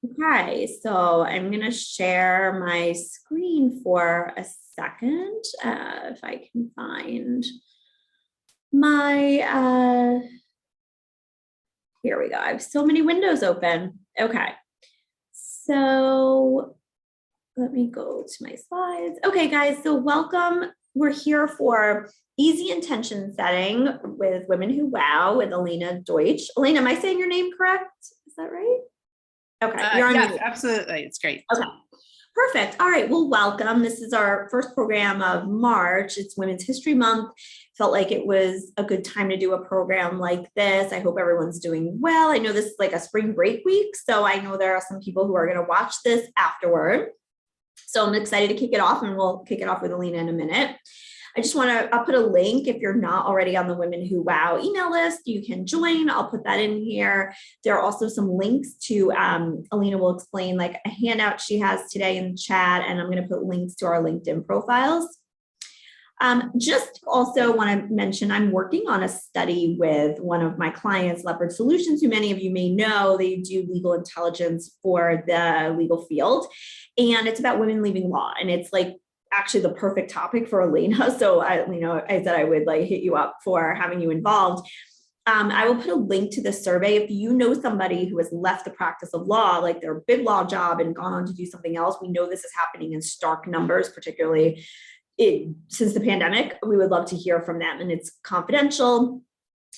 Okay, so I'm going to share my screen for a second, if I can find my, here we go. I have so many windows open. Okay, so let me go to my slides. Okay, guys, so welcome. We're here for Easy Intention Setting with Women Who Wow with Elena Deutsch. Elena, am I saying your name correct? Is that right? Okay, you're on yes, mute. absolutely. It's great. Okay, perfect. All right, well, welcome. This is our first program of March. It's Women's History Month. Felt like it was a good time to do a program like this. I hope everyone's doing well. I know this is like a spring break week, so I know there are some people who are going to watch this afterward. So I'm excited to kick it off, and we'll kick it off with Elena in a minute. I just want to, I'll put a link if you're not already on the Women Who Wow email list, you can join. I'll put that in here. There are also some links to, Elena will explain like a handout she has today in the chat, and I'm going to put links to our LinkedIn profiles. Just also want to mention, I'm working on a study with one of my clients, Leopard Solutions, who many of you may know. They do legal intelligence for the legal field, and it's about women leaving law. And it's like actually the perfect topic for Elena. So I said I would like hit you up for having you involved. I will put a link to the survey. If you know somebody who has left the practice of law, like their big law job and gone on to do something else, we know this is happening in stark numbers, particularly since the pandemic. We would love to hear from them, and it's confidential.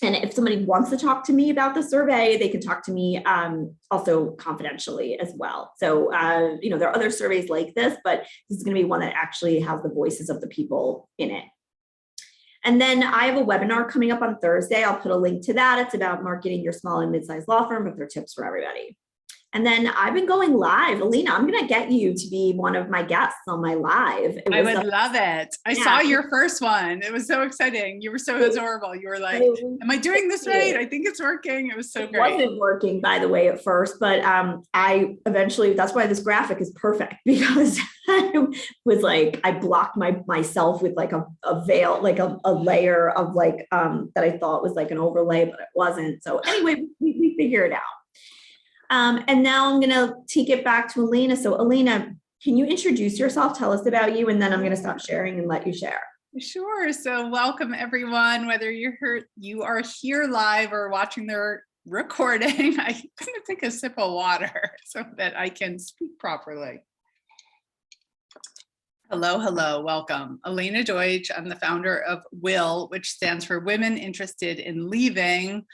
And if somebody wants to talk to me about the survey, they can talk to me also confidentially as well. So, there are other surveys like this, but this is going to be one that actually has the voices of the people in it. And then I have a webinar coming up on Thursday. I'll put a link to that. It's about marketing your small and mid-sized law firm with their tips for everybody. And then I've been going live. Alina, I'm going to get you to be one of my guests on my live. I would love it. I saw your first one. It was so exciting. You were so adorable. You were like, am I doing this right? I think it's working. It was so great. It wasn't working, by the way, at first, but I eventually, that's why this graphic is perfect, because I was like, I blocked myself with like a veil, like a layer of like, that I thought was like an overlay, but it wasn't. So anyway, we figured it out. And now I'm going to take it back to Elena. So Elena, can you introduce yourself? Tell us about you, and then I'm going to stop sharing and let you share. Sure. So welcome everyone, whether you are here live or watching the recording. I'm going to take a sip of water so that I can speak properly. Hello, welcome. Elena Deutsch. I'm the founder of WILL, which stands for Women Interested in Leaving.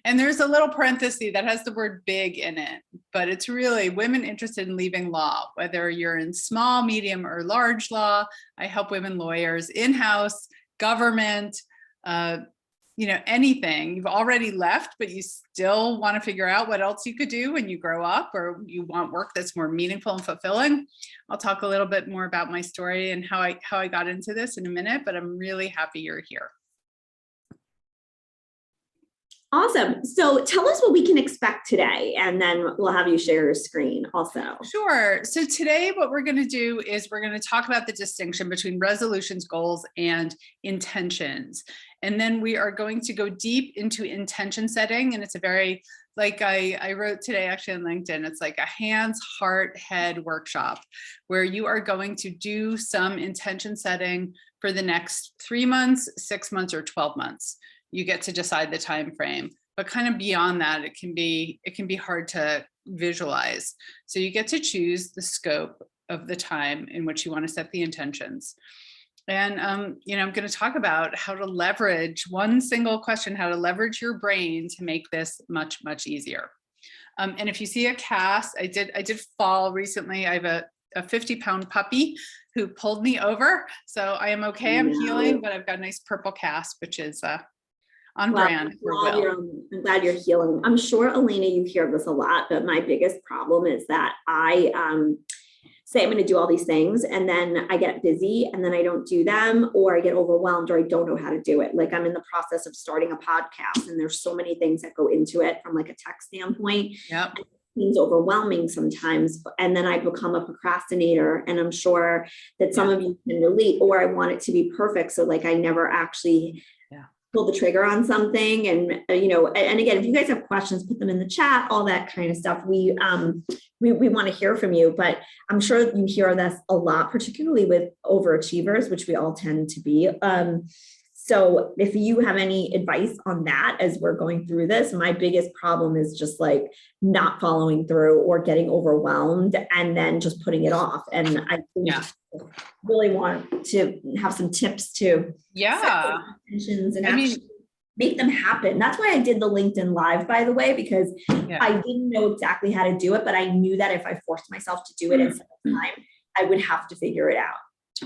And there's a little parenthesis that has the word big in it, but it's really women interested in leaving law, whether you're in small, medium, or large law. I help women lawyers in-house, government, anything. You've already left, but you still want to figure out what else you could do when you grow up, or you want work that's more meaningful and fulfilling. I'll talk a little bit more about my story and how I got into this in a minute, but I'm really happy you're here. Awesome. So tell us what we can expect today, and then we'll have you share your screen also. Sure. So today what we're going to do is we're going to talk about the distinction between resolutions, goals, and intentions. And then we are going to go deep into intention setting. And it's a very, like I wrote today actually on LinkedIn, it's like a hands, heart, head workshop where you are going to do some intention setting for the next 3 months, 6 months, or 12 months. You get to decide the time frame, but kind of beyond that, it can be hard to visualize. So you get to choose the scope of the time in which you want to set the intentions. And I'm going to talk about how to leverage one single question, how to leverage your brain to make this much, much easier. And if you see a cast, I did fall recently. I have a 50-pound puppy who pulled me over, so I am okay. I'm healing, but I've got a nice purple cast, which is on brand for WILL. I'm glad you're healing. I'm sure, Elena, you hear this a lot, but my biggest problem is that I say I'm going to do all these things, and then I get busy, and then I don't do them, or I get overwhelmed, or I don't know how to do it. Like I'm in the process of starting a podcast, and there's so many things that go into it from like a tech standpoint. Yep. It seems overwhelming sometimes, and then I become a procrastinator, and I'm sure that some of you can relate, or I want it to be perfect, so like I never actually pull the trigger on something. And, and again, if you guys have questions, put them in the chat, all that kind of stuff. We want to hear from you, but I'm sure you hear this a lot, particularly with overachievers, which we all tend to be. So if you have any advice on that as we're going through this, my biggest problem is just like not following through or getting overwhelmed and then just putting it off. And I think really want to have some tips to set intentions and actually make them happen. That's why I did the LinkedIn Live, by the way, because I didn't know exactly how to do it, but I knew that if I forced myself to do it in some time, I would have to figure it out.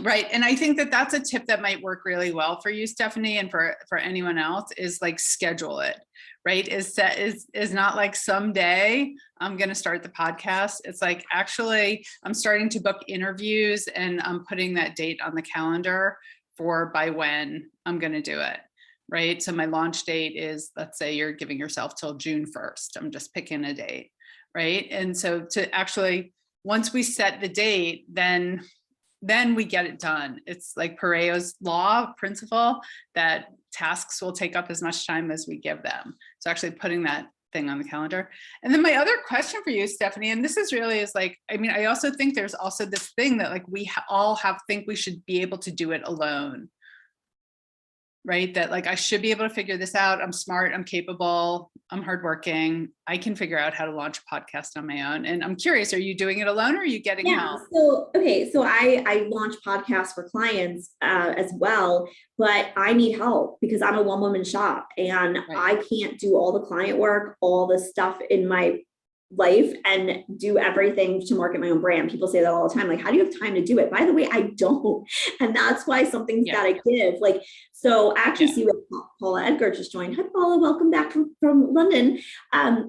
Right. And I think that that's a tip that might work really well for you, Stephanie, and for anyone else, is like schedule it, right? Is not like someday I'm going to start the podcast. It's like, actually, I'm starting to book interviews and I'm putting that date on the calendar for by when I'm going to do it. Right. So my launch date is, let's say you're giving yourself till June 1st. I'm just picking a date. Right. And so to actually, once we set the date, then we get it done. It's like Pareto's law principle that tasks will take up as much time as we give them. So actually putting that thing on the calendar. And then my other question for you, Stephanie, and this is really is like, I mean, I also think there's also this thing that like we all think we should be able to do it alone. Right? That like, I should be able to figure this out. I'm smart, I'm capable, I'm hardworking. I can figure out how to launch a podcast on my own. And I'm curious, are you doing it alone or are you getting help? So I launch podcasts for clients as well, but I need help because I'm a one-woman shop and I can't do all the client work, all the stuff in my life and do everything to market my own brand. People say that all the time. Like, how do you have time to do it? By the way, I don't. And that's why something's got to give. Like, so I actually see what Paula Edgar just joined. Hi, Paula. Welcome back from London.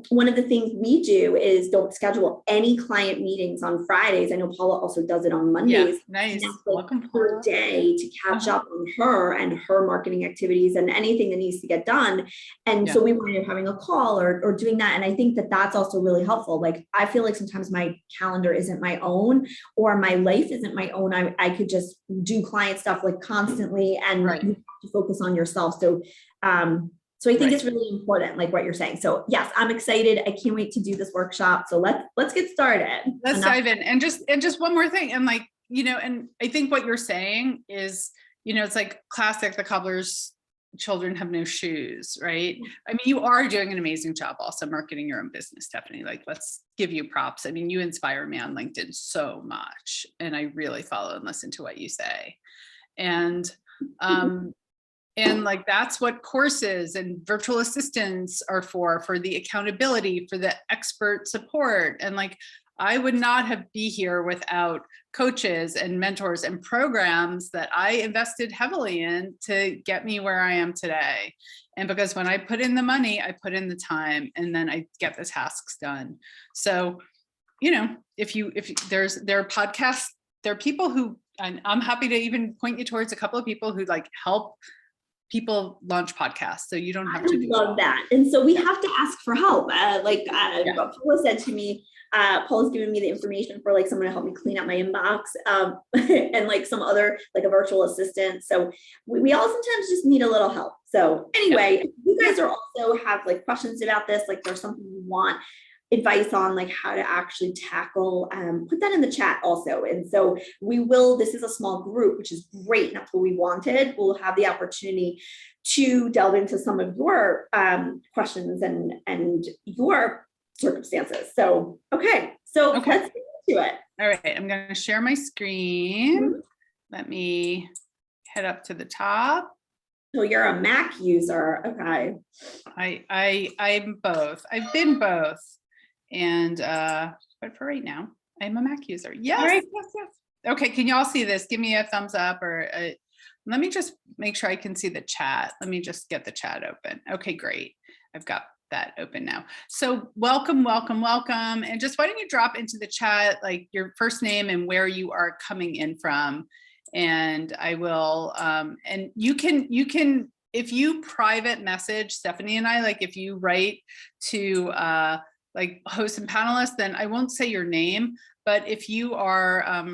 One of the things we do is don't schedule any client meetings on Fridays. I know Paula also does it on Mondays. Nice. Welcome, her day to catch up on her and her marketing activities and anything that needs to get done. And so we wind up having a call or doing that. And I think that that's also really helpful. Like, I feel like sometimes my calendar isn't my own or my life isn't my own. I could just do client stuff like constantly and you have to focus on yourself. So I think it's really important, like what you're saying. So yes, I'm excited. I can't wait to do this workshop. So let's get started. Let's dive in. And just one more thing. And like, and I think what you're saying is, it's like classic, the cobbler's children have no shoes, right? I mean, you are doing an amazing job also marketing your own business, Stephanie. Like, let's give you props. I mean, you inspire me on LinkedIn so much. And I really follow and listen to what you say. And like, that's what courses and virtual assistants are for the accountability, for the expert support. And like, I would not be here without coaches and mentors and programs that I invested heavily in to get me where I am today. And because when I put in the money, I put in the time, and then I get the tasks done. So, if there are podcasts, there are people who, and I'm happy to even point you towards a couple of people who like help people launch podcasts. So you don't have to do love that. And so we have to ask for help. Paula said to me, Paula's giving me the information for like someone to help me clean up my inbox and like some other, like a virtual assistant. So we all sometimes just need a little help. So anyway, you guys are also have like questions about this, like there's something you want advice on, like how to actually tackle, put that in the chat also. And so this is a small group, which is great. And that's what we wanted. We'll have the opportunity to delve into some of your questions and your circumstances. So, okay. Let's get into it. All right. I'm going to share my screen. Let me head up to the top. So you're a Mac user. Okay. I'm both. I've been both. And but for right now, I'm a Mac user. Yes, all right. yes. Okay, can you all see this? Give me a thumbs up, or let me just make sure I can see the chat. Let me just get the chat open. Okay, great. I've got that open now. So welcome. And just why don't you drop into the chat like your first name and where you are coming in from. And I will, and you can, if you private message Stephanie and I, like if you write to like hosts and panelists, then I won't say your name, but if you are,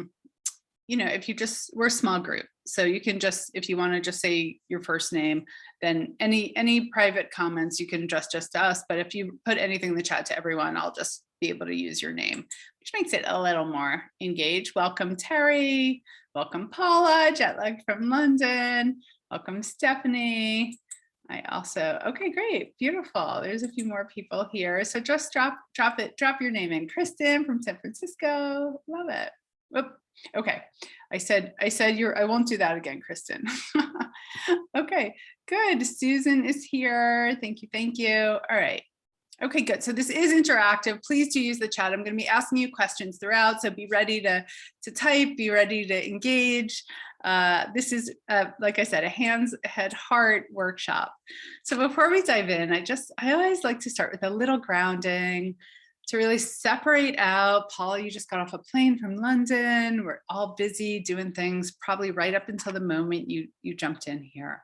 we're a small group. So you can just, if you want to just say your first name, then any private comments you can address just to us. But if you put anything in the chat to everyone, I'll just be able to use your name, which makes it a little more engaged. Welcome, Terry. Welcome, Paula, jet lag from London. Welcome, Stephanie. I also, okay, great, beautiful. There's a few more people here. So just drop your name in. Kristen from San Francisco, love it. Whoop. Okay, I said I won't do that again, Kristen. Okay, good. Susan is here. Thank you, thank you. All right. Okay, good. So this is interactive. Please do use the chat. I'm going to be asking you questions throughout, so be ready to type, be ready to engage. This is, like I said, a hands, head, heart workshop. So before we dive in, I always like to start with a little grounding to really separate out. Paula, you just got off a plane from London. We're all busy doing things, probably right up until the moment you jumped in here.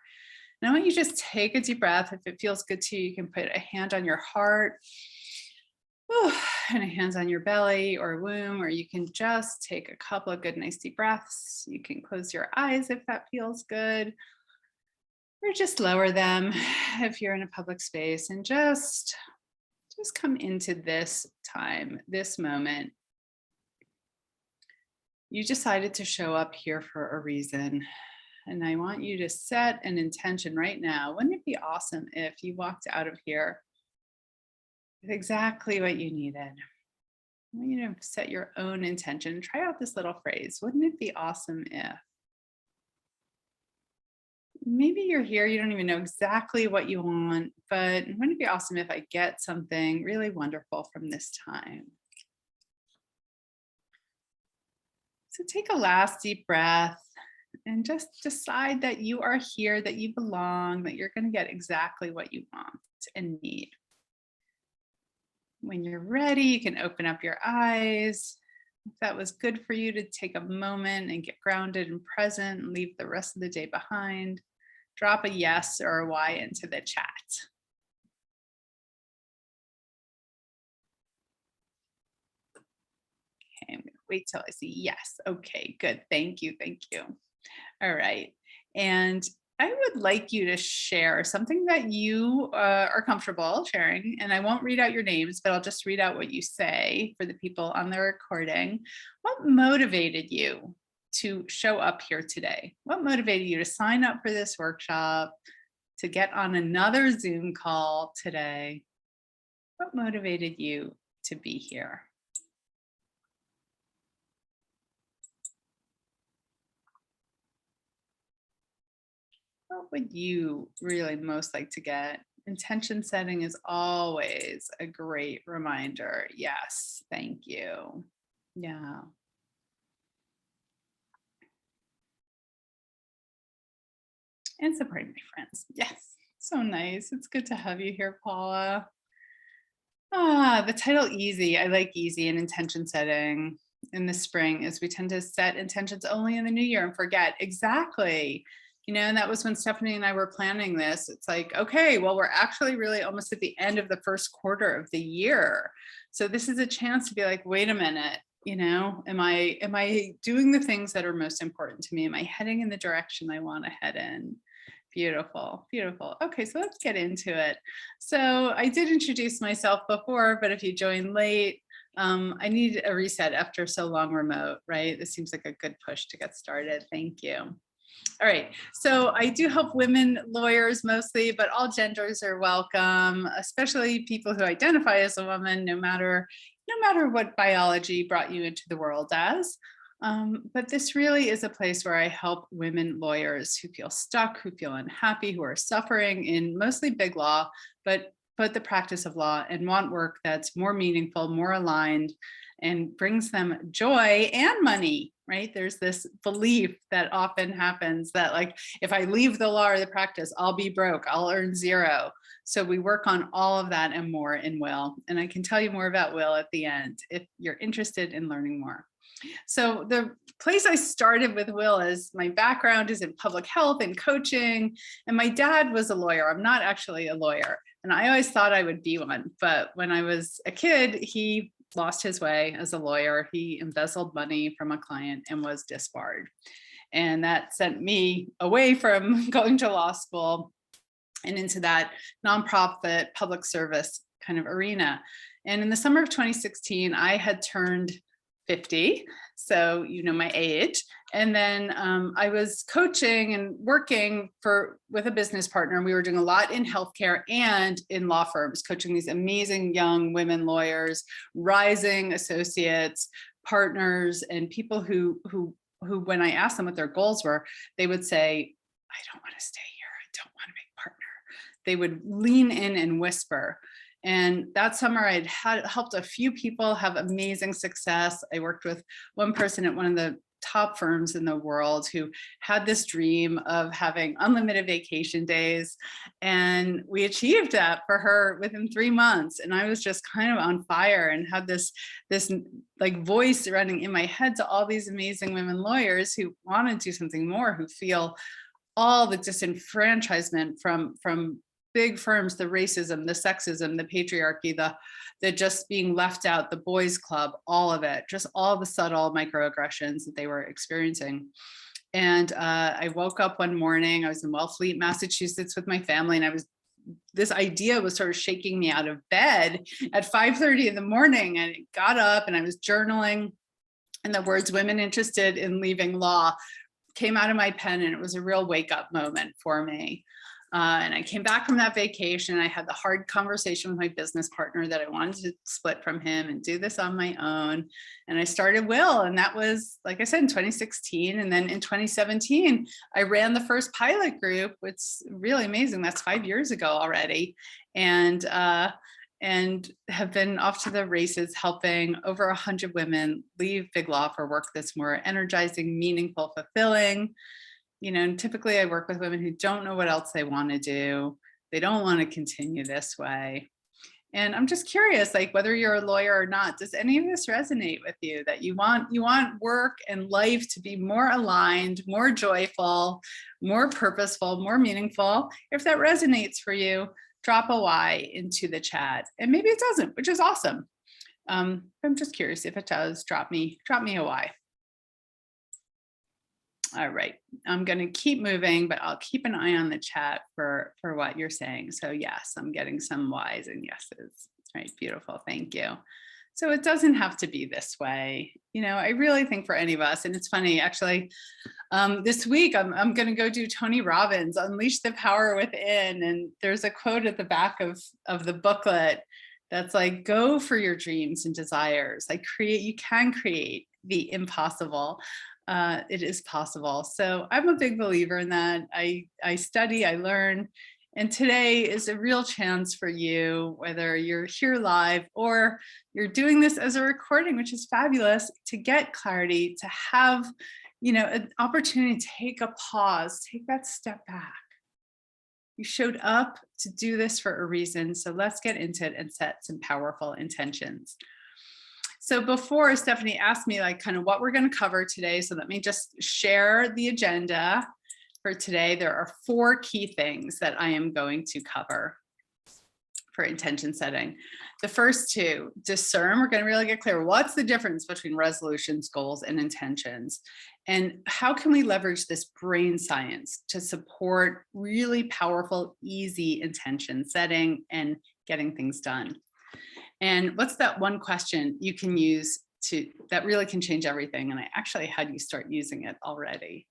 And I want you to just take a deep breath. If it feels good to you, you can put a hand on your heart and a hand on your belly or womb, or you can just take a couple of good, nice deep breaths. You can close your eyes if that feels good, or just lower them if you're in a public space, and just come into this time, this moment. You decided to show up here for a reason. And I want you to set an intention right now. Wouldn't it be awesome if you walked out of here with exactly what you needed? I want you to set your own intention. Try out this little phrase. Wouldn't it be awesome if? Maybe you're here, you don't even know exactly what you want, but wouldn't it be awesome if I get something really wonderful from this time? So take a last deep breath. And just decide that you are here, that you belong, that you're going to get exactly what you want and need. When you're ready, you can open up your eyes. If that was good for you to take a moment and get grounded and present and leave the rest of the day behind, drop a yes or a Y into the chat. Okay, I'm going to wait till I see yes. Okay, good. Thank you. Thank you. All right. And I would like you to share something that you are comfortable sharing. And I won't read out your names, but I'll just read out what you say for the people on the recording. What motivated you to show up here today? What motivated you to sign up for this workshop, to get on another Zoom call today? What motivated you to be here? What would you really most like to get? Intention setting is always a great reminder. Yes, thank you. Yeah. And supporting my friends. Yes, so nice. It's good to have you here, Paula. The title easy. I like easy and intention setting in the spring is we tend to set intentions only in the new year and forget. Exactly. You know, and that was when Stephanie and I were planning this. It's like, okay, well, we're actually really almost at the end of the first quarter of the year. So this is a chance to be like, wait a minute, you know, am I doing the things that are most important to me? Am I heading in the direction I want to head in? Beautiful, beautiful. Okay, so let's get into it. So I did introduce myself before, but if you joined late, I need a reset after so long remote, right? This seems like a good push to get started. Thank you. All right, so I do help women lawyers mostly, but all genders are welcome, especially people who identify as a woman, no matter what biology brought you into the world as. But this really is a place where I help women lawyers who feel stuck, who feel unhappy, who are suffering in mostly big law, but the practice of law, and want work that's more meaningful, more aligned, and brings them joy and money, right? There's this belief that often happens that like, if I leave the law or the practice, I'll be broke, I'll earn zero. So we work on all of that and more in Will. And I can tell you more about Will at the end if you're interested in learning more. So the place I started with Will is my background is in public health and coaching. And my dad was a lawyer. I'm not actually a lawyer. And I always thought I would be one. But when I was a kid, he lost his way as a lawyer. He embezzled money from a client and was disbarred. And that sent me away from going to law school and into that nonprofit public service kind of arena. And in the summer of 2016, I had turned 50, so you know my age. And then I was coaching and working with a business partner. We were doing a lot in healthcare and in law firms, coaching these amazing young women lawyers, rising associates, partners, and people who when I asked them what their goals were, they would say, "I don't want to stay here. I don't want to make partner." They would lean in and whisper. And that summer I'd helped a few people have amazing success. I worked with one person at one of the top firms in the world who had this dream of having unlimited vacation days. And we achieved that for her within 3 months. And I was just kind of on fire and had this like voice running in my head to all these amazing women lawyers who want to do something more, who feel all the disenfranchisement from big firms, the racism, the sexism, the patriarchy, the just being left out, the boys club, all of it, just all the subtle microaggressions that they were experiencing. And I woke up one morning, I was in Wellfleet, Massachusetts with my family, and this idea was sort of shaking me out of bed at 5:30 in the morning. And I got up and I was journaling, and the words "women interested in leaving law" came out of my pen, and it was a real wake up moment for me. And I came back from that vacation. I had the hard conversation with my business partner that I wanted to split from him and do this on my own. And I started Will. And that was, like I said, in 2016. And then in 2017, I ran the first pilot group, which is really amazing. That's 5 years ago already. And have been off to the races, helping over 100 women leave big law for work that's more energizing, meaningful, fulfilling. You know, and typically I work with women who don't know what else they want to do. They don't want to continue this way. And I'm just curious, like, whether you're a lawyer or not, does any of this resonate with you? That you want work and life to be more aligned, more joyful, more purposeful, more meaningful? If that resonates for you, drop a Y into the chat. And maybe it doesn't, which is awesome. I'm just curious. If it does, drop me a Y. All right, I'm going to keep moving, but I'll keep an eye on the chat for what you're saying. So yes, I'm getting some Y's and yeses. All right, beautiful, thank you. So it doesn't have to be this way. You know, I really think for any of us, and it's funny, actually, this week I'm going to go do Tony Robbins' Unleash the Power Within. And there's a quote at the back of the booklet that's like, go for your dreams and desires. Like you can create the impossible. It is possible. So I'm a big believer in that. I study, I learn, and today is a real chance for you, whether you're here live or you're doing this as a recording, which is fabulous, to get clarity, to have, you know, an opportunity to take a pause, take that step back. You showed up to do this for a reason. So let's get into it and set some powerful intentions. So before Stephanie asked me like kind of what we're going to cover today, so let me just share the agenda for today. There are 4 key things that I am going to cover for intention setting. The first 2, discern. We're going to really get clear. What's the difference between resolutions, goals, and intentions? And how can we leverage this brain science to support really powerful, easy intention setting and getting things done? And what's that one question you can use that really can change everything? And I actually had you start using it already.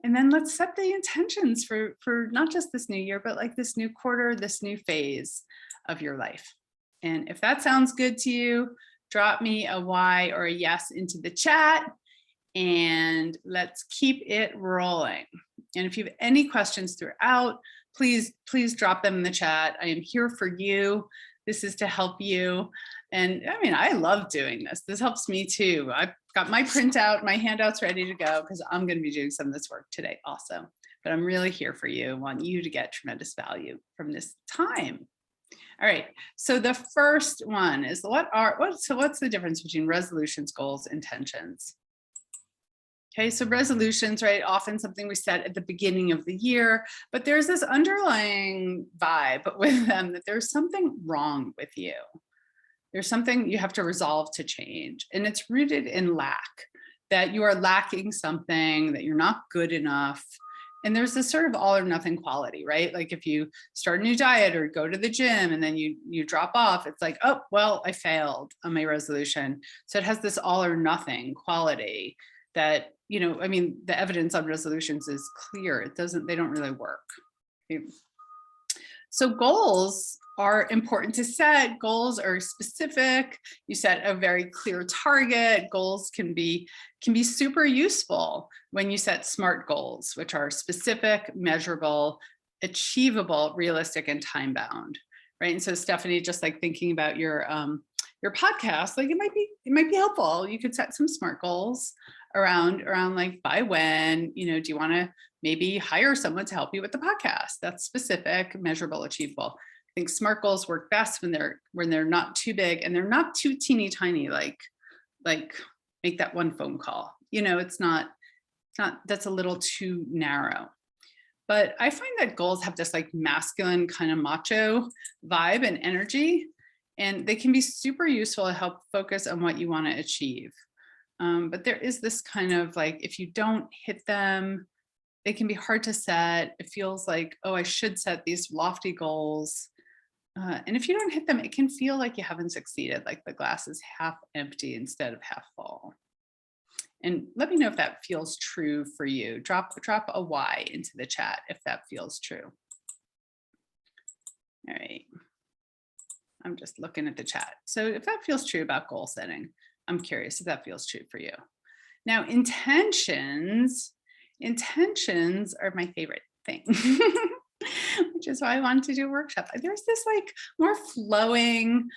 And then let's set the intentions for not just this new year, but like this new quarter, this new phase of your life. And if that sounds good to you, drop me a Y or a yes into the chat, and let's keep it rolling. And if you have any questions throughout, please drop them in the chat. I am here for you. This is to help you. And I mean, I love doing this. This helps me too. I've got my printout, my handouts ready to go because I'm going to be doing some of this work today also. But I'm really here for you. I want you to get tremendous value from this time. All right. So the first one is what's the difference between resolutions, goals, intentions? Okay, so resolutions, right? Often something we set at the beginning of the year, but there's this underlying vibe with them that there's something wrong with you. There's something you have to resolve to change, and it's rooted in lack. that you are lacking something, that you're not good enough. And there's this sort of all or nothing quality, right? Like if you start a new diet or go to the gym and then you drop off, it's like, oh, well, I failed on my resolution. So it has this all or nothing quality that, I mean, the evidence on resolutions is clear. They don't really work. So goals are important to set. Goals are specific. You set a very clear target. Goals can be super useful when you set SMART goals, which are specific, measurable, achievable, realistic, and time bound. Right. And so Stephanie, just like thinking about your podcast, like it might be helpful. You could set some SMART goals around like by when, do you want to maybe hire someone to help you with the podcast? That's specific, measurable, achievable. I think SMART goals work best when they're not too big and they're not too teeny tiny, like make that one phone call. It's not, that's a little too narrow. But I find that goals have this like masculine kind of macho vibe and energy, and they can be super useful to help focus on what you want to achieve. But there is this kind of like, if you don't hit them, they can be hard to set. It feels like, oh, I should set these lofty goals. And if you don't hit them, it can feel like you haven't succeeded, like the glass is half empty instead of half full. And let me know if that feels true for you. Drop a Y into the chat if that feels true. All right. I'm just looking at the chat. So if that feels true about goal setting, I'm curious if that feels true for you. Now, intentions are my favorite thing, which is why I wanted to do a workshop. There's this like more flowing,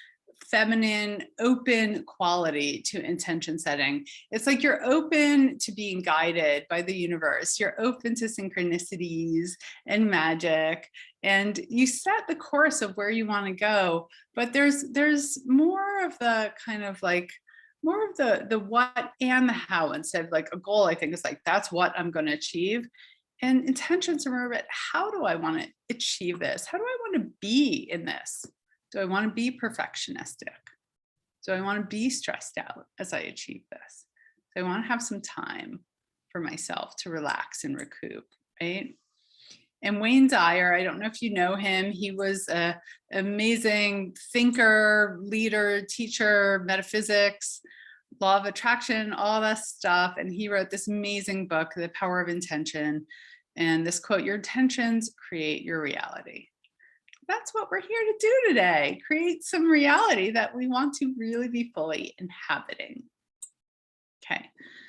feminine, open quality to intention setting. It's like you're open to being guided by the universe. You're open to synchronicities and magic, and you set the course of where you want to go. But there's more of the kind of like more of the what and the how instead of like a goal. I think is like, that's what I'm going to achieve. And intentions are more about, how do I want to achieve this? How do I want to be in this? Do I want to be perfectionistic? Do I want to be stressed out as I achieve this? Do I want to have some time for myself to relax and recoup, right? And Wayne Dyer, I don't know if you know him, he was an amazing thinker, leader, teacher, metaphysics, law of attraction, all that stuff. And he wrote this amazing book, The Power of Intention. And this quote, your intentions create your reality. That's what we're here to do today, create some reality that we want to really be fully inhabiting. Okay,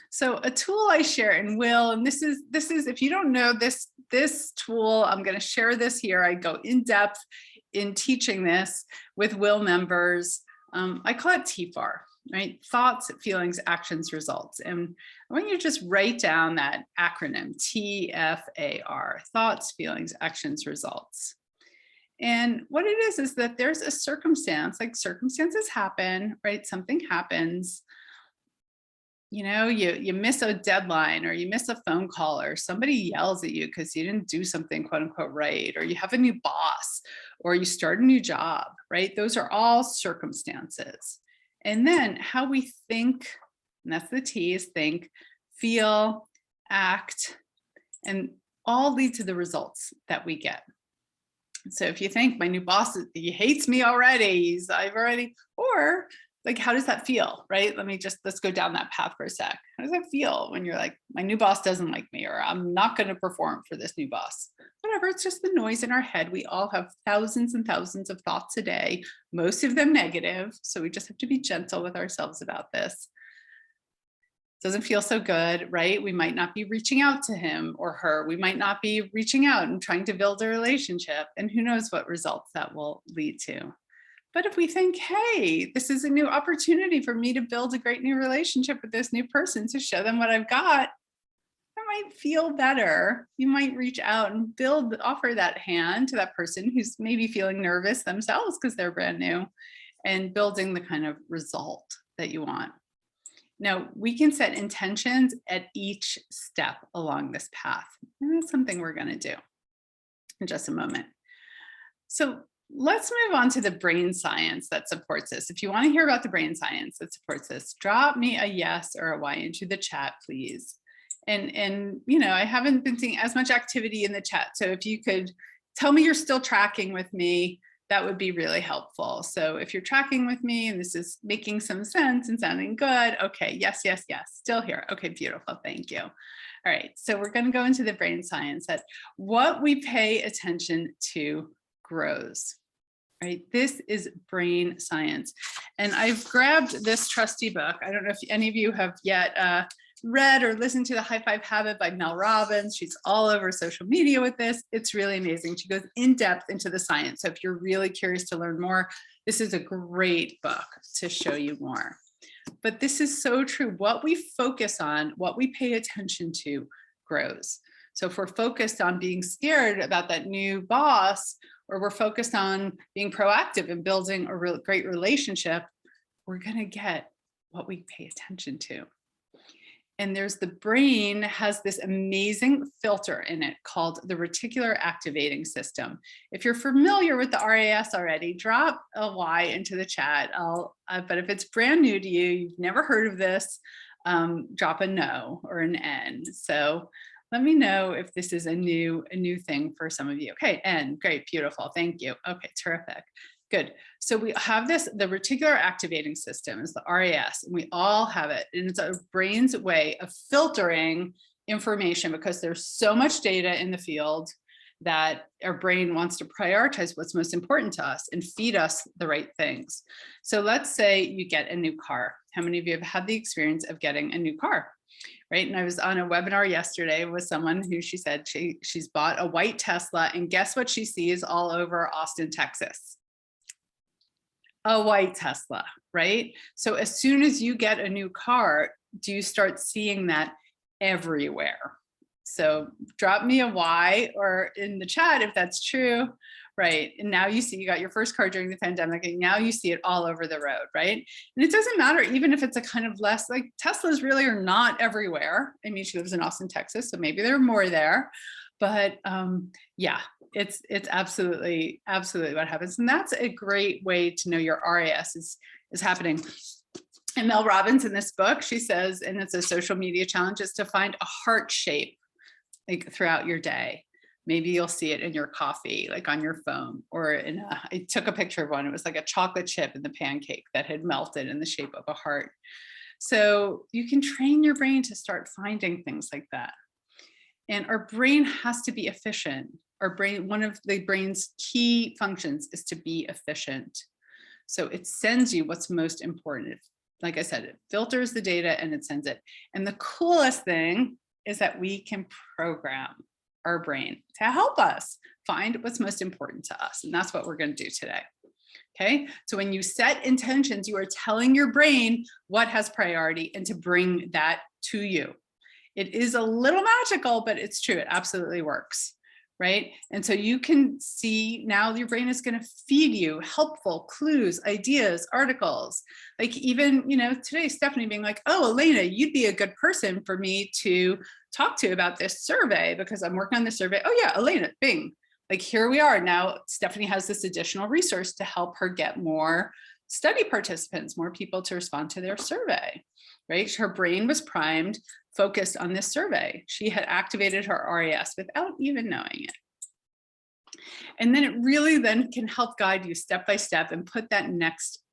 so a tool I share in Will, and this is if you don't know this tool, I'm going to share this here. I go in depth in teaching this with Will members. I call it TFAR, right? Thoughts, feelings, actions, results. And I want you to just write down that acronym, TFAR, thoughts, feelings, actions, results. And what it is that there's a circumstance, like circumstances happen, right? Something happens, you miss a deadline, or you miss a phone call, or somebody yells at you because you didn't do something quote unquote right, or you have a new boss, or you start a new job, right? Those are all circumstances. And then how we think, and that's the T, is think, feel, act, and all lead to the results that we get. So if you think my new boss, he hates me already, or like, how does that feel, right? Let's go down that path for a sec. How does that feel when you're like, my new boss doesn't like me, or I'm not going to perform for this new boss? Whatever, it's just the noise in our head. We all have thousands and thousands of thoughts a day, most of them negative. So we just have to be gentle with ourselves about this. Doesn't feel so good, right? We might not be reaching out to him or her. We might not be reaching out and trying to build a relationship, and who knows what results that will lead to. But if we think, hey, this is a new opportunity for me to build a great new relationship with this new person, to show them what I've got, that might feel better. You might reach out and offer that hand to that person who's maybe feeling nervous themselves because they're brand new, and building the kind of result that you want. Now, we can set intentions at each step along this path. And that's something we're going to do in just a moment. So let's move on to the brain science that supports this. If you want to hear about the brain science that supports this, drop me a yes or a Y into the chat, please. And you know, I haven't been seeing as much activity in the chat. So if you could tell me you're still tracking with me, that would be really helpful. So if you're tracking with me and this is making some sense and sounding good, okay, yes, yes, yes, still here. Okay, beautiful, thank you. All right, so we're going to go into the brain science that what we pay attention to grows. Right, this is brain science. And I've grabbed this trusty book. I don't know if any of you have yet read or listened to The High Five Habit by Mel Robbins. She's all over social media with this. It's really amazing. She goes in depth into the science. So if you're really curious to learn more, this is a great book to show you more. But this is so true. What we focus on, what we pay attention to grows. So if we're focused on being scared about that new boss, or we're focused on being proactive and building a great relationship, we're going to get what we pay attention to. And there's the brain has this amazing filter in it called the reticular activating system. If you're familiar with the RAS already, drop a Y into the chat. But if it's brand new to you, you've never heard of this, drop a no or an N. So let me know if this is a new thing for some of you. Okay, N, great, beautiful, thank you. Okay, terrific. Good. So we have this, the reticular activating system is the RAS, and we all have it. And it's our brain's way of filtering information because there's so much data in the field that our brain wants to prioritize what's most important to us and feed us the right things. So let's say you get a new car. How many of you have had the experience of getting a new car? Right. And I was on a webinar yesterday with someone who she said she's bought a white Tesla, and guess what she sees all over Austin, Texas? A white Tesla, right? So as soon as you get a new car, do you start seeing that everywhere? So drop me a Y or in the chat if that's true, right? And now you see you got your first car during the pandemic, and now you see it all over the road, right? And it doesn't matter even if it's a kind of less, like Teslas really are not everywhere. I mean, she lives in Austin, Texas, so maybe there are more there. But yeah, it's absolutely what happens. And that's a great way to know your RAS is happening. And Mel Robbins in this book, she says, and it's a social media challenge, is to find a heart shape like throughout your day. Maybe you'll see it in your coffee, like on your phone, or I took a picture of one. It was like a chocolate chip in the pancake that had melted in the shape of a heart. So you can train your brain to start finding things like that. And our brain has to be efficient. Our brain, one of the brain's key functions is to be efficient. So it sends you what's most important. Like I said, it filters the data and it sends it. And the coolest thing is that we can program our brain to help us find what's most important to us. And that's what we're going to do today. Okay, so when you set intentions, you are telling your brain what has priority and to bring that to you. It is a little magical, but it's true. It absolutely works, right? And so you can see now your brain is going to feed you helpful clues, ideas, articles. Like even, you know, today, Stephanie being like, oh, Elena, you'd be a good person for me to talk to about this survey because I'm working on this survey. Oh yeah, Elena, bing. Like here we are. Now Stephanie has this additional resource to help her get more study participants, more people to respond to their survey, right? Her brain was primed, focused on this survey. She had activated her RAS without even knowing it. And then it really then can help guide you step by step and put that next,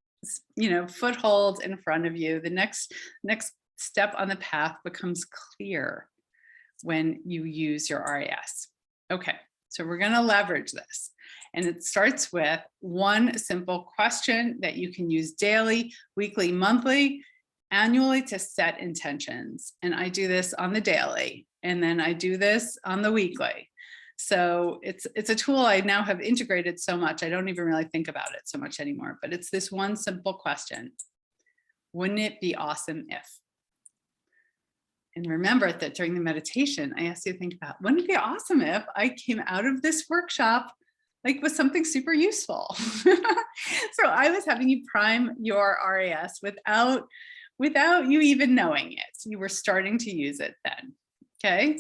you know, foothold in front of you. The next step on the path becomes clear when you use your RAS. Okay, so we're going to leverage this. And it starts with one simple question that you can use daily, weekly, monthly, annually to set intentions. And I do this on the daily, and then I do this on the weekly. So it's a tool I now have integrated so much, I don't even really think about it so much anymore, but it's this one simple question. Wouldn't it be awesome if? And remember that during the meditation, I asked you to think about, wouldn't it be awesome if I came out of this workshop like with something super useful? So I was having you prime your RAS without you even knowing it. You were starting to use it then, okay?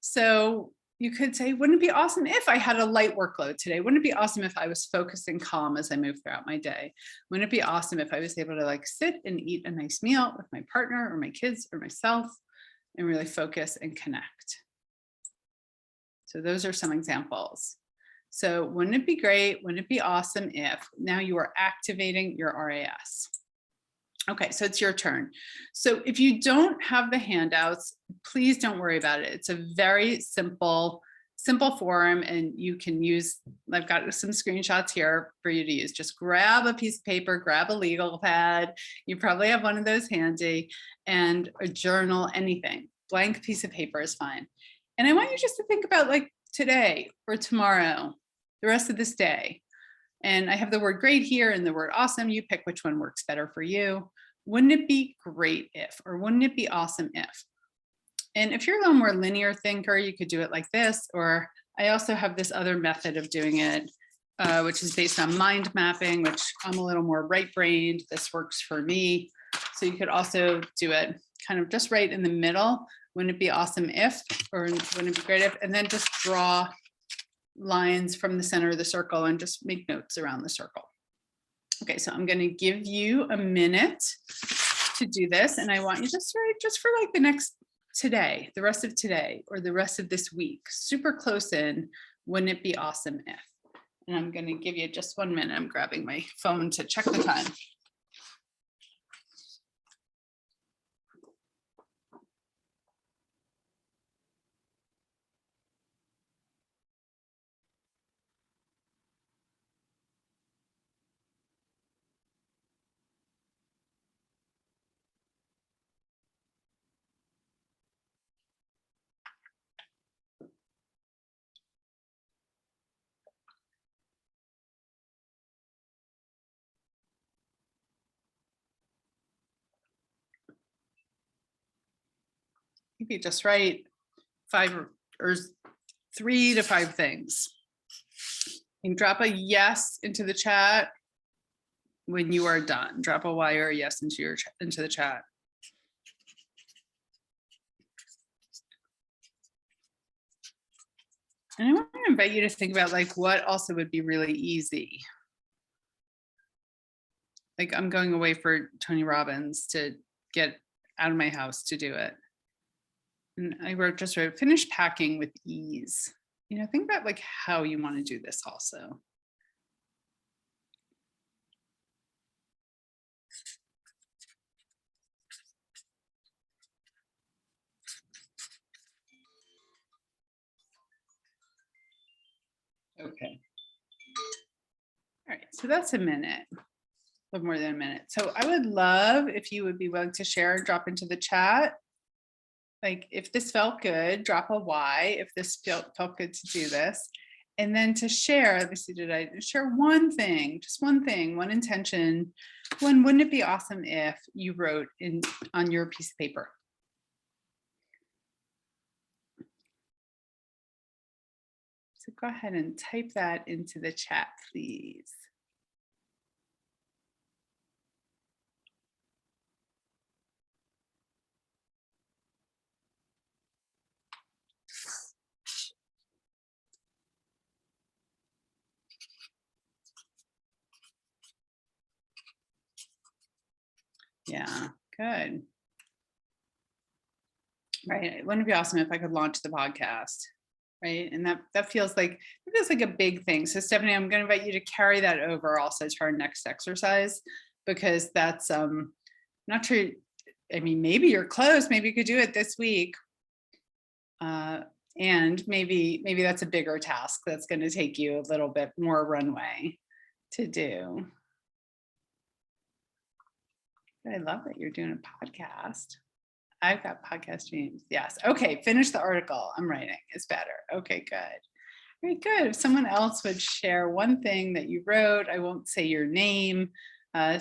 So you could say, wouldn't it be awesome if I had a light workload today? Wouldn't it be awesome if I was focused and calm as I move throughout my day? Wouldn't it be awesome if I was able to like sit and eat a nice meal with my partner or my kids or myself and really focus and connect? So those are some examples. So wouldn't it be great? Wouldn't it be awesome if? Now you are activating your RAS. Okay, so it's your turn. So if you don't have the handouts, please don't worry about it. It's a very simple form, and you can use, I've got some screenshots here for you to use. Just grab a piece of paper, grab a legal pad. You probably have one of those handy, and a journal, anything. Blank piece of paper is fine. And I want you just to think about like today or tomorrow, the rest of this day. And I have the word great here and the word awesome. You pick which one works better for you. Wouldn't it be great if, or wouldn't it be awesome if? And if you're a little more linear thinker, you could do it like this, or I also have this other method of doing it, which is based on mind mapping, which I'm a little more right-brained. This works for me. So you could also do it kind of just right in the middle. Wouldn't it be awesome if, or wouldn't it be great if, and then just draw lines from the center of the circle and just make notes around the circle. Okay, so I'm going to give you a minute to do this, and I want you to write just for like the next today, the rest of today, or the rest of this week, super close in, wouldn't it be awesome if? And I'm going to give you just 1 minute. I'm grabbing my phone to check the time. Maybe just write 5 or 3 to 5 things. And drop a yes into the chat when you are done. Drop a Y or a yes into the chat. And I want to invite you to think about like what also would be really easy. Like I'm going away for Tony Robbins to get out of my house to do it. And I wrote finish packing with ease. You know, think about like how you want to do this also. Okay. All right, so that's a minute, a little more than a minute. So I would love if you would be willing to share and drop into the chat. Like if this felt good, drop a Y if this felt good to do this. And then to share, let me see, did I share one thing, just one thing, one intention? Wouldn't it be awesome if you wrote on your piece of paper? So go ahead and type that into the chat, please. Yeah, good. Right. Wouldn't it be awesome if I could launch the podcast? Right. And that feels like a big thing. So Stephanie, I'm going to invite you to carry that over also to our next exercise, because that's not sure. I mean, maybe you're close. Maybe you could do it this week. And maybe that's a bigger task that's going to take you a little bit more runway to do. I love that you're doing a podcast. I've got podcast dreams. Yes. Okay. Finish the article I'm writing is better. Okay, good. Very good. If someone else would share one thing that you wrote, I won't say your name,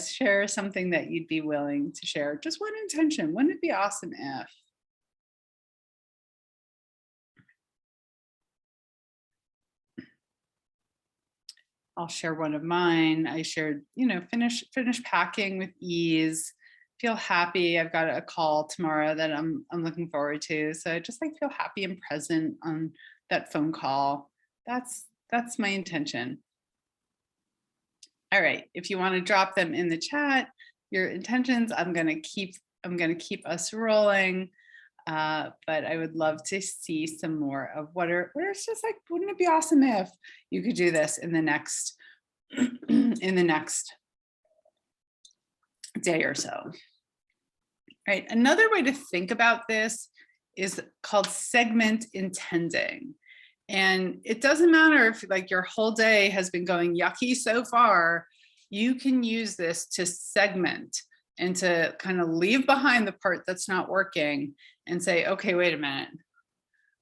share something that you'd be willing to share. Just one intention. Wouldn't it be awesome if? I'll share one of mine. I shared, finish packing with ease. Feel happy. I've got a call tomorrow that I'm looking forward to. So I just like feel happy and present on that phone call. That's my intention. All right, if you want to drop them in the chat, your intentions, I'm gonna keep us rolling. But I would love to see some more of where it's just like, wouldn't it be awesome if you could do this in the next in the next day or so. All right, another way to think about this is called segment intending. And it doesn't matter if like your whole day has been going yucky so far, you can use this to segment and to kind of leave behind the part that's not working and say, okay, wait a minute.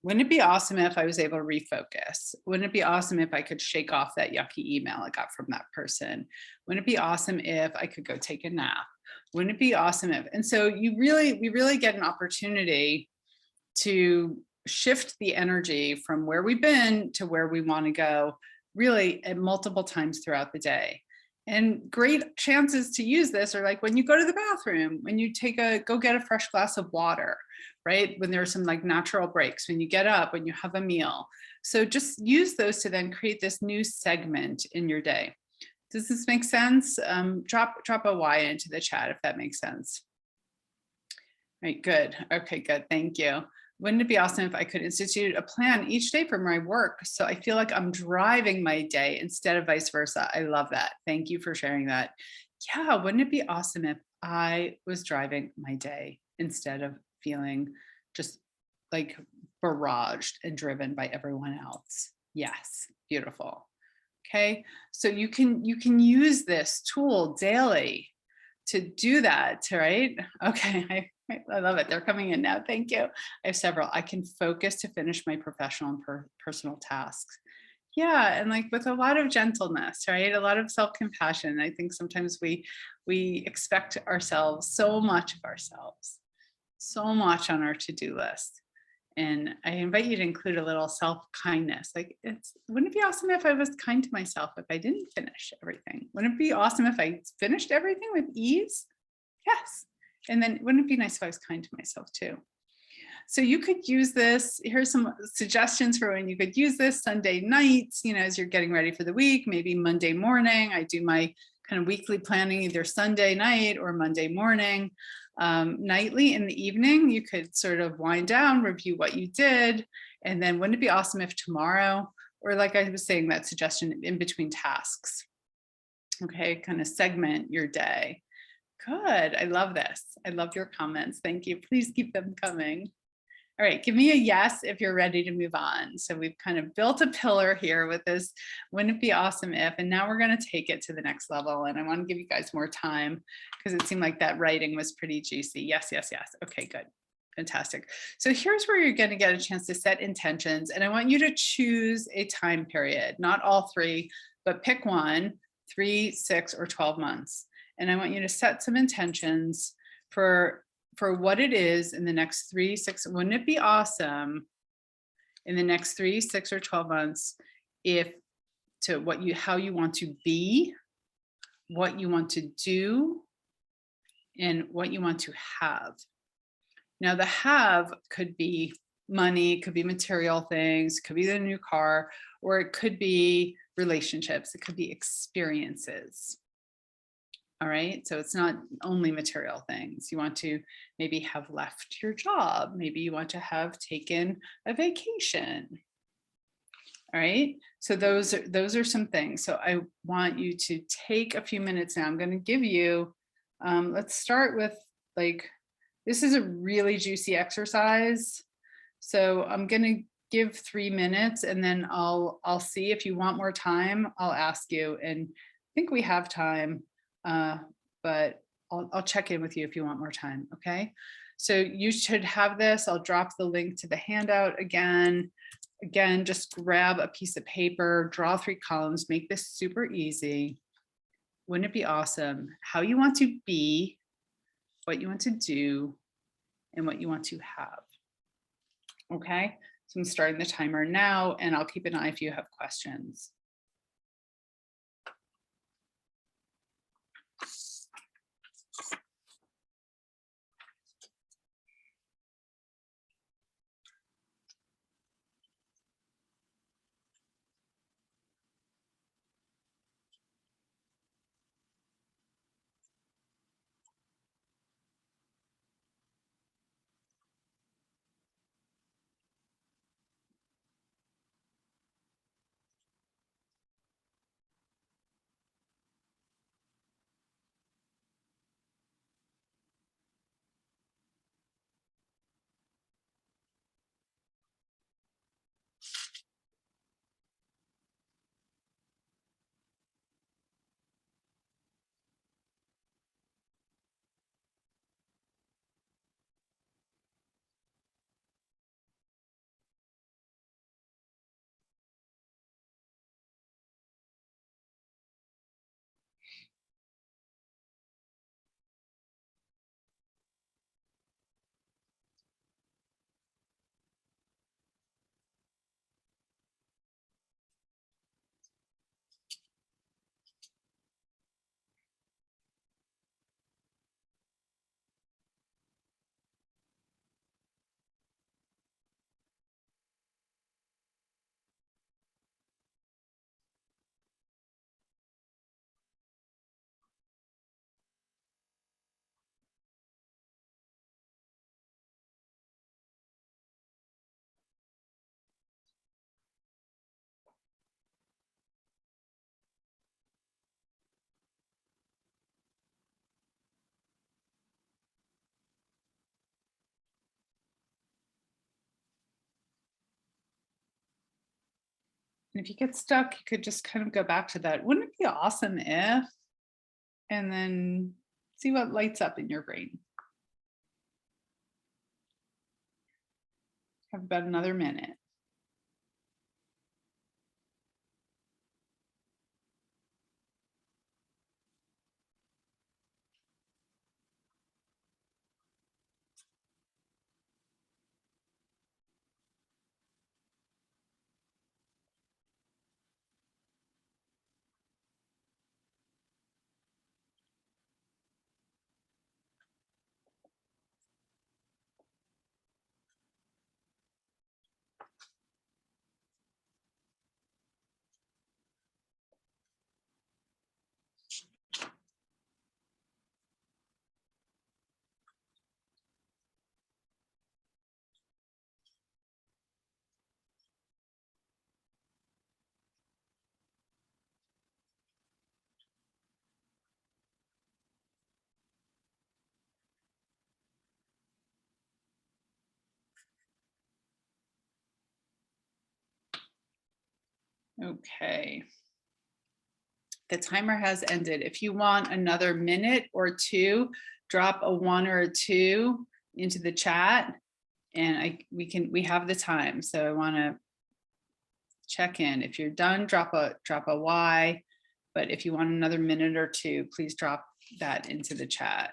Wouldn't it be awesome if I was able to refocus? Wouldn't it be awesome if I could shake off that yucky email I got from that person? Wouldn't it be awesome if I could go take a nap? Wouldn't it be awesome if? And so we really get an opportunity to shift the energy from where we've been to where we want to go, really at multiple times throughout the day. And great chances to use this are like when you go to the bathroom, when you go get a fresh glass of water, right? When there are some like natural breaks, when you get up, when you have a meal. So just use those to then create this new segment in your day. Does this make sense? Drop a Y into the chat if that makes sense. Right, good. Okay, good. Thank you. Wouldn't it be awesome if I could institute a plan each day for my work so I feel like I'm driving my day instead of vice versa? I love that. Thank you for sharing that. Yeah, wouldn't it be awesome if I was driving my day instead of feeling just like barraged and driven by everyone else? Yes, beautiful. Okay, so you can use this tool daily to do that, right? Okay, I love it. They're coming in now. Thank you. I have several. I can focus to finish my professional and personal tasks. Yeah, and like with a lot of gentleness, right? A lot of self-compassion. I think sometimes we expect ourselves so much of ourselves, so much on our to-do list. And I invite you to include a little self-kindness. Like wouldn't it be awesome if I was kind to myself if I didn't finish everything? Wouldn't it be awesome if I finished everything with ease? Yes. And then wouldn't it be nice if I was kind to myself too? So you could use this. Here's some suggestions for when you could use this. Sunday nights, as you're getting ready for the week, maybe Monday morning. I do my kind of weekly planning either Sunday night or Monday morning. Nightly in the evening, you could sort of wind down, review what you did. And then wouldn't it be awesome if tomorrow, or like I was saying, that suggestion in between tasks, okay, kind of segment your day. Good. I love this. I love your comments. Thank you. Please keep them coming. All right, give me a yes if you're ready to move on. So we've kind of built a pillar here with this, wouldn't it be awesome if, and now we're going to take it to the next level. And I want to give you guys more time because it seemed like that writing was pretty juicy. Yes, yes, yes. Okay, good. Fantastic. So here's where you're going to get a chance to set intentions. And I want you to choose a time period, not all three, but pick one, 3, 6, or 12 months. And I want you to set some intentions for what it is in the next 3, 6, wouldn't it be awesome in the next 3, 6, or 12 months how you want to be, what you want to do, and what you want to have. Now the have could be money, could be material things, could be the new car, or it could be relationships, it could be experiences. All right, so it's not only material things. You want to maybe have left your job. Maybe you want to have taken a vacation. All right, so those are some things. So I want you to take a few minutes now. I'm going to give you, let's start with this is a really juicy exercise. So I'm going to give 3 minutes and then I'll see if you want more time. I'll ask you, and I think we have time. But I'll check in with you if you want more time, okay? So you should have this. I'll drop the link to the handout again. Again, just grab a piece of paper, draw 3 columns, make this super easy. Wouldn't it be awesome? How you want to be, what you want to do, and what you want to have, okay? So I'm starting the timer now, and I'll keep an eye if you have questions. And if you get stuck, you could just kind of go back to that. Wouldn't it be awesome if, and then see what lights up in your brain. Have about another minute. Okay. The timer has ended. If you want another minute or two, drop a 1 or a 2 into the chat, and we have the time. So I want to check in. If you're done, drop a Y. But if you want another minute or two, please drop that into the chat.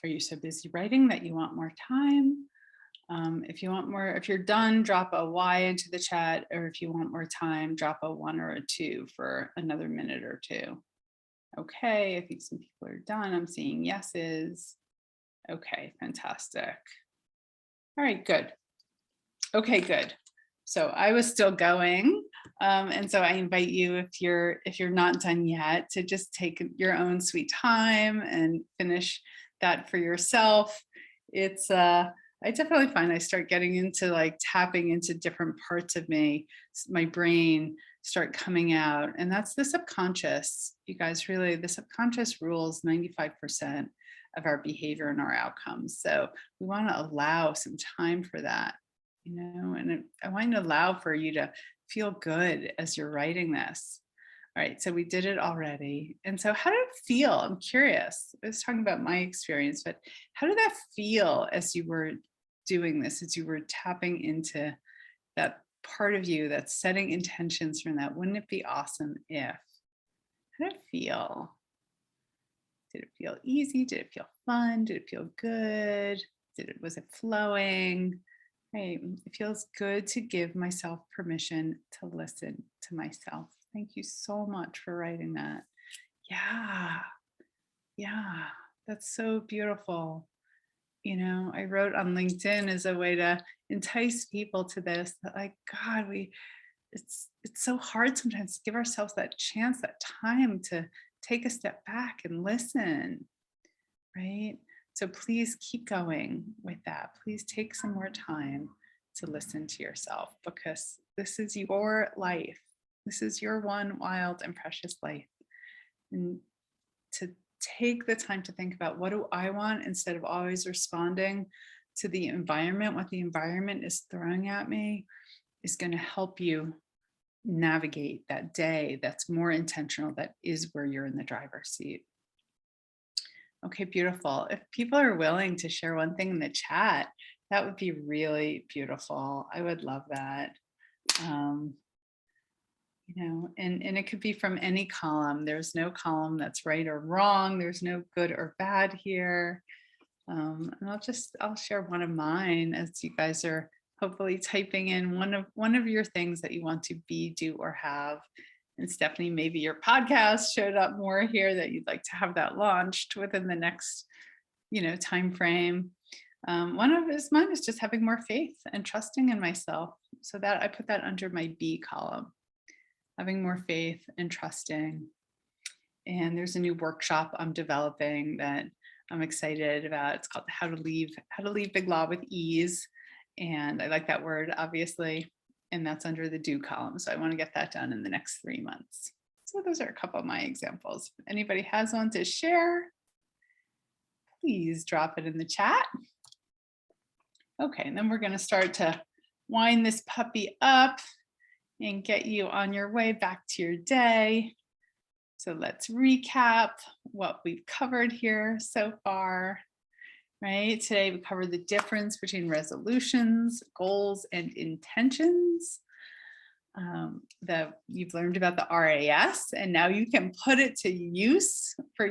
Are you so busy writing that you want more time? If you want more, if you're done, drop a Y into the chat, or if you want more time, drop a 1 or a 2 for another minute or two. Okay, I think some people are done. I'm seeing yeses. Okay, fantastic. All right, good. Okay, good. So I was still going. And so I invite you, if you're not done yet, to just take your own sweet time and finish that for yourself. It's I definitely find I start getting into like tapping into different parts of me, my brain start coming out. And that's the subconscious. You guys, really, the subconscious rules 95% of our behavior and our outcomes. So we want to allow some time for that, you know, and I want to allow for you to feel good as you're writing this. All right, so we did it already. And so how did it feel? I'm curious. I was talking about my experience, but how did that feel as you were doing this, as you were tapping into that part of you that's setting intentions from that? Wouldn't it be awesome if? How did it feel? Did it feel easy? Did it feel fun? Did it feel good? Was it flowing? Right. It feels good to give myself permission to listen to myself. Thank you so much for writing that. Yeah. Yeah. That's so beautiful. You know, I wrote on LinkedIn as a way to entice people to this, that like, God, it's so hard sometimes to give ourselves that chance, that time to take a step back and listen, right? So please keep going with that. Please take some more time to listen to yourself, because this is your life. This is your one wild and precious life. And to take the time to think about, what do I want, instead of always responding to the environment, what the environment is throwing at me, is going to help you navigate that day that's more intentional, that is where you're in the driver's seat. Okay, beautiful. If people are willing to share one thing in the chat, that would be really beautiful. I would love that. You know, and it could be from any column. There's no column that's right or wrong. There's no good or bad here. And I'll share one of mine as you guys are hopefully typing in one of your things that you want to be, do, or have. And Stephanie, maybe your podcast showed up more here, that you'd like to have that launched within the next, you know, time frame. Mine is just having more faith and trusting in myself. So that I put that under my B column, having more faith and trusting. And there's a new workshop I'm developing that I'm excited about. It's called How to Leave Big Law with Ease. And I like that word, obviously. And that's under the do column. So I want to get that done in the next 3 months. So those are a couple of my examples. If anybody has one to share, please drop it in the chat. Okay, and then we're going to start to wind this puppy up and get you on your way back to your day. So let's recap what we've covered here so far, right? Today we covered the difference between resolutions, goals, and intentions. That you've learned about the RAS, and now you can put it to use for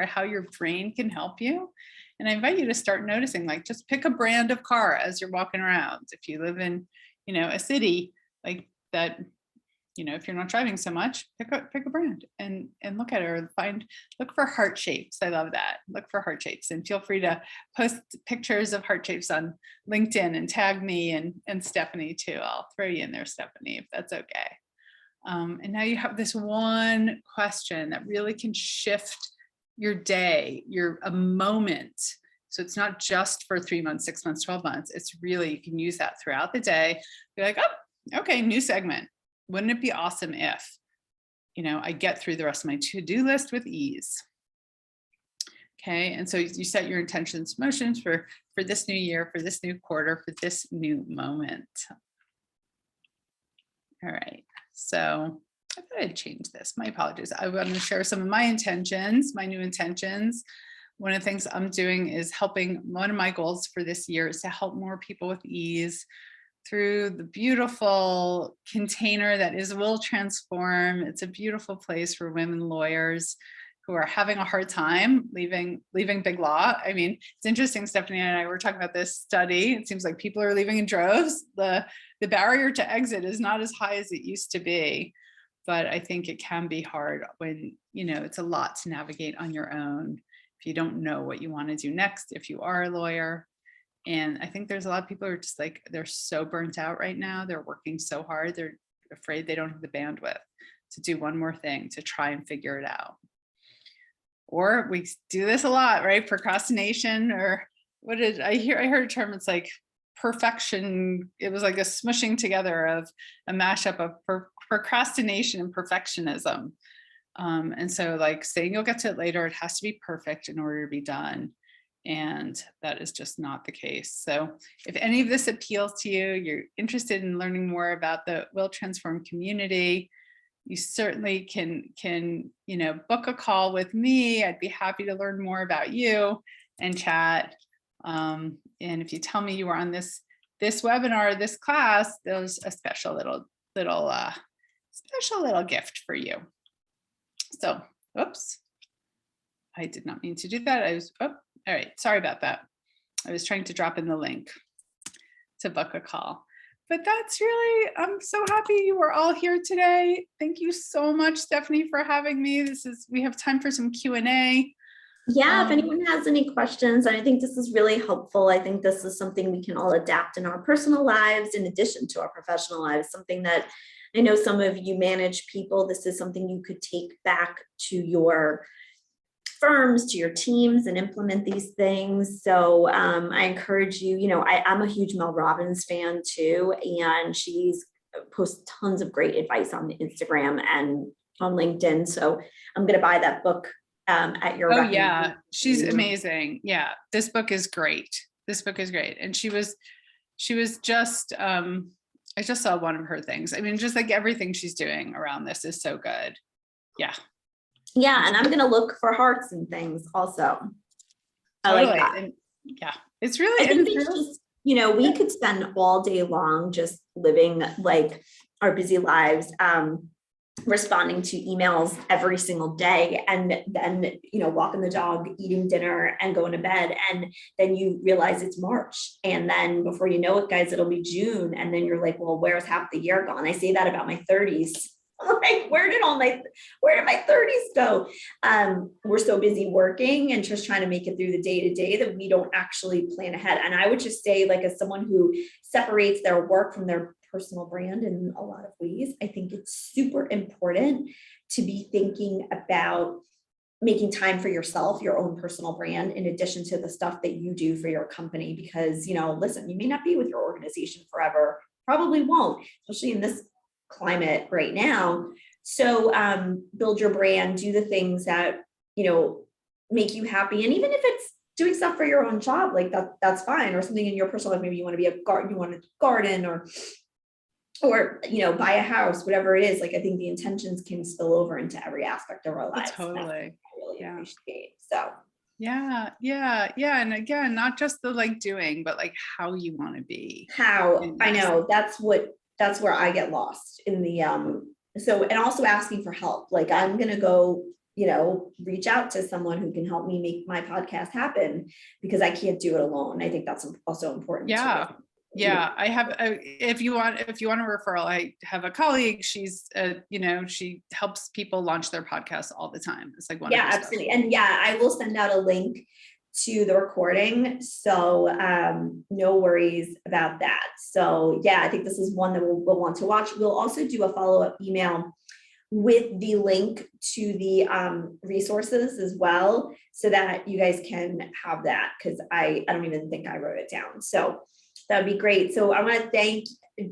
how your brain can help you. And I invite you to start noticing, like, just pick a brand of car as you're walking around. If you live in, a city like that, if you're not driving so much, pick a brand and look at it, or look for heart shapes. I love that. Look for heart shapes, and feel free to post pictures of heart shapes on LinkedIn and tag me and Stephanie too. I'll throw you in there, Stephanie, if that's okay. And now you have this one question that really can shift your day, a moment. So it's not just for 3 months, 6 months, 12 months. It's really, you can use that throughout the day. Be like, oh, okay, new segment. Wouldn't it be awesome if, I get through the rest of my to-do list with ease? Okay, and so you set your intentions, motions for this new year, for this new quarter, for this new moment. All right, so I thought I'd change this. My apologies. I want to share some of my intentions, my new intentions. One of the things I'm doing is one of my goals for this year is to help more people with ease through the beautiful container that is Will Transform. It's a beautiful place for women lawyers who are having a hard time leaving big law. I mean, it's interesting, Stephanie and I were talking about this study. It seems like people are leaving in droves. The barrier to exit is not as high as it used to be, but I think it can be hard when, it's a lot to navigate on your own if you don't know what you want to do next, if you are a lawyer. And I think there's a lot of people who are just like, they're so burnt out right now. They're working so hard. They're afraid they don't have the bandwidth to do one more thing, to try and figure it out. Or we do this a lot, right? Procrastination, or I heard a term, it's like perfection. It was like a smushing together of a mashup of procrastination and perfectionism. And so like saying you'll get to it later, it has to be perfect in order to be done. And that is just not the case. So if any of this appeals to you, you're interested in learning more about the Will Transform community, you certainly can book a call with me. I'd be happy to learn more about you and chat. And if you tell me you were on this webinar, this class, there's a special little gift for you. So, oops, I did not mean to do that. All right, sorry about that. I was trying to drop in the link to book a call. But that's really, I'm so happy you were all here today. Thank you so much, Stephanie, for having me. We have time for some Q&A. Yeah, if anyone has any questions, I think this is really helpful. I think this is something we can all adapt in our personal lives in addition to our professional lives, something that I know some of you manage people. This is something you could take back to your firms, to your teams, and implement these things. So I encourage you, I'm a huge Mel Robbins fan too, and she's posts tons of great advice on Instagram and on LinkedIn. So I'm going to buy that book at your recommendation. Yeah, she's amazing. Yeah, this book is great. And she was just, I just saw one of her things. I mean, just like everything she's doing around this is so good. Yeah. Yeah, and I'm going to look for hearts and things also. I like that. And yeah, it's really, I think it's just, we could spend all day long just living like our busy lives, responding to emails every single day, and then, walking the dog, eating dinner, and going to bed. And then you realize it's March. And then before you know it, guys, it'll be June. And then you're like, well, where's half the year gone? I say that about my 30s. Like, where did my 30s go? We're so busy working and just trying to make it through the day to day that we don't actually plan ahead. And I would just say, like, as someone who separates their work from their personal brand in a lot of ways, I think it's super important to be thinking about making time for yourself, your own personal brand, in addition to the stuff that you do for your company. Because, listen, you may not be with your organization forever, probably won't, especially in this climate right now. So build your brand, do the things that, make you happy. And even if it's doing stuff for your own job, like that's fine, or something in your personal life, maybe you want to be a garden, you want to garden, or buy a house, whatever it is. Like, I think the intentions can spill over into every aspect of our lives. Totally. I really appreciate. So yeah. And again, not just the doing, but how you want to be. I know that's where I get lost in the and also asking for help. Like, I'm gonna go reach out to someone who can help me make my podcast happen, because I can't do it alone. I think that's also important. Yeah, I have if you want a referral, I have a colleague. She's she helps people launch their podcasts all the time. It's one of absolutely. And I will send out a link to the recording, so no worries about that. So I think this is one that we'll want to watch. We'll also do a follow-up email with the link to the resources as well, so that you guys can have that, because I don't even think I wrote it down. So that would be great. So I want to thank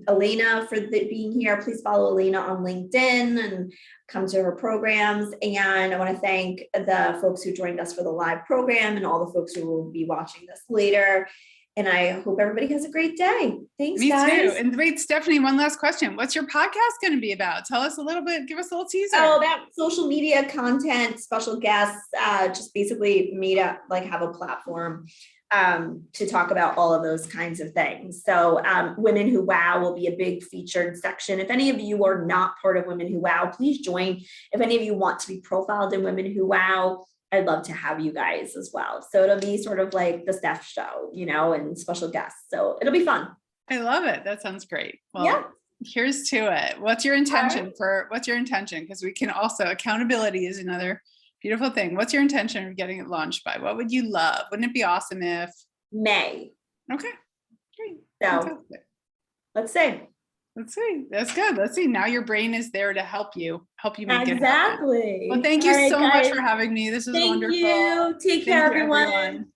Elena for being here. Please follow Elena on LinkedIn and come to her programs. And I want to thank the folks who joined us for the live program, and all the folks who will be watching this later. And I hope everybody has a great day. Thanks, guys. Me too. And wait, Stephanie, one last question. What's your podcast going to be about? Tell us a little bit, give us a little teaser. Oh, that social media content, special guests, just basically made up, have a platform to talk about all of those kinds of things. So Women Who Wow will be a big featured section. If any of you are not part of Women Who Wow, please join. If any of you want to be profiled in Women Who Wow, I'd love to have you guys as well. So it'll be sort of like the Steph show, and special guests. So it'll be fun. I love it. That sounds great. Well, here's to it. What's your intention? Because we can also, accountability is another beautiful thing. What's your intention of getting it launched by? What would you love? Wouldn't it be awesome if May? Okay, great. So fantastic. Let's see. That's good. Let's see. Now your brain is there to help you make it happen. Exactly. Well, thank you so much for having me. This is wonderful. Thank you. Take care, everyone.